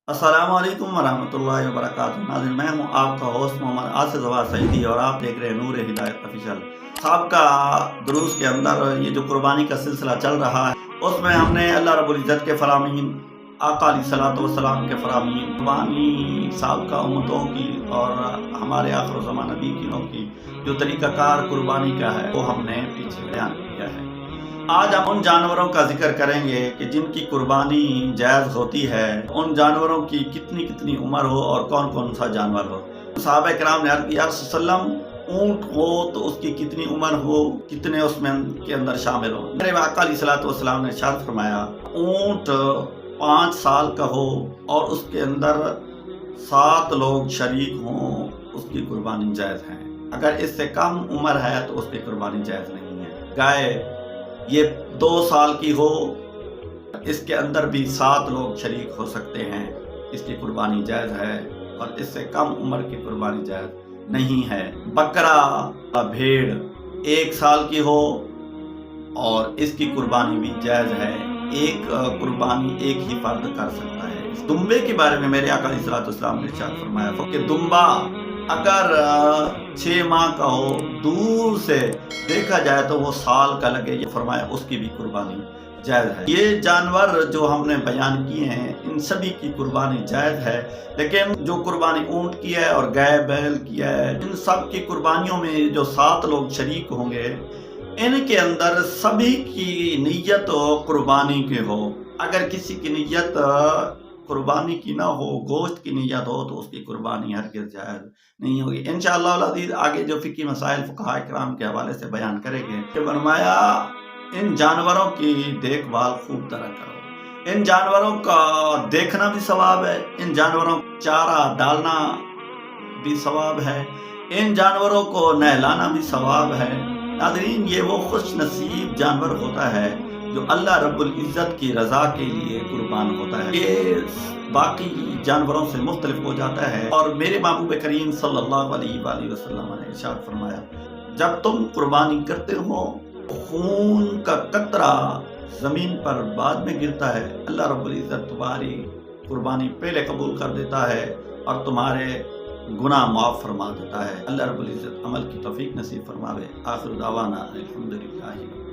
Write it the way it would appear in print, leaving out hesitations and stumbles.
السلام علیکم ورحمۃ اللہ وبرکاتہ۔ ناظرین، میں ہوں آپ کا ہوسٹ محمد آصف ظفار سعیدی اور آپ دیکھ رہے ہیں نور ہدایت آفیشیل۔ سابقہ دروس کے اندر یہ جو قربانی کا سلسلہ چل رہا ہے، اس میں ہم نے اللہ رب العزت کے فرامین، آقا علیہ الصلوۃ والسلام کے فرامین، قربانی سابقہ امتوں کی اور ہمارے آخر الزمان نبی کی جو طریقہ کار قربانی کا ہے وہ ہم نے پیچھے بیان کیا ہے۔ آج ہم ان جانوروں کا ذکر کریں گے کہ جن کی قربانی جائز ہوتی ہے، ان جانوروں کی کتنی عمر ہو اور کون سا جانور ہو۔ صحابہ کرام نے عرض کیا، یا رسول اللہ، اونٹ ہو تو اس کی کتنی عمر ہو، کتنے اس میں کے اندر شامل ہو؟ میرے آقا علیہ الصلوۃ والسلام نے ارشاد فرمایا، اونٹ 5 سال کا ہو اور اس کے اندر 7 لوگ شریک ہوں، اس کی قربانی جائز ہے۔ اگر اس سے کم عمر ہے تو اس کی قربانی جائز نہیں ہے۔ گائے یہ 2 سال کی ہو، اس کے اندر بھی 7 لوگ شریک ہو سکتے ہیں، اس کی قربانی جائز ہے، اور اس سے کم عمر کی قربانی جائز نہیں ہے۔ بکرا، بھیڑ 1 سال کی ہو اور اس کی قربانی بھی جائز ہے، ایک قربانی ایک ہی فرد کر سکتا ہے۔ اس دمبے کے بارے میں میرے آقا علیہ الصلوۃ والسلام نے ارشاد فرمایا کہ دمبا اگر 6 ماہ کا ہو، دور سے دیکھا جائے تو وہ سال کا لگے، یہ فرمایا اس کی بھی قربانی جائز ہے۔ یہ جانور جو ہم نے بیان کیے ہیں، ان سبھی کی قربانی جائز ہے، لیکن جو قربانی اونٹ کی ہے اور گائے بیل کی ہے، ان سب کی قربانیوں میں جو 7 لوگ شریک ہوں گے، ان کے اندر سبھی کی نیت قربانی کی ہو۔ اگر کسی کی نیت قربانی کی نہ ہو، گوشت کی نیت ہو، تو اس کی قربانی ہرگز جائز نہیں ہوگی۔ انشاءاللہ العزیز آگے جو فقہی مسائل فقہاء کرام کے حوالے سے بیان کریں گے کہ فرمایا ان جانوروں کی دیکھ بھال خوب طرح کرو۔ ان جانوروں کا دیکھنا بھی ثواب ہے، ان جانوروں کو چارہ ڈالنا بھی ثواب ہے، ان جانوروں کو نہلانا بھی ثواب ہے۔ ناظرین، یہ وہ خوش نصیب جانور ہوتا ہے جو اللہ رب العزت کی رضا کے لیے قربان ہوتا ہے۔ یہ باقی جانوروں سے مختلف ہو جاتا ہے، اور میرے محبوب کریم صلی اللہ علیہ وآلہ وسلم نے ارشاد فرمایا، جب تم قربانی کرتے ہو، خون کا قطرہ زمین پر بعد میں گرتا ہے، اللہ رب العزت تمہاری قربانی پہلے قبول کر دیتا ہے اور تمہارے گناہ معاف فرما دیتا ہے۔ اللہ رب العزت عمل کی توفیق نصیب فرماوے۔ آخر دعوانا الحمدللہ۔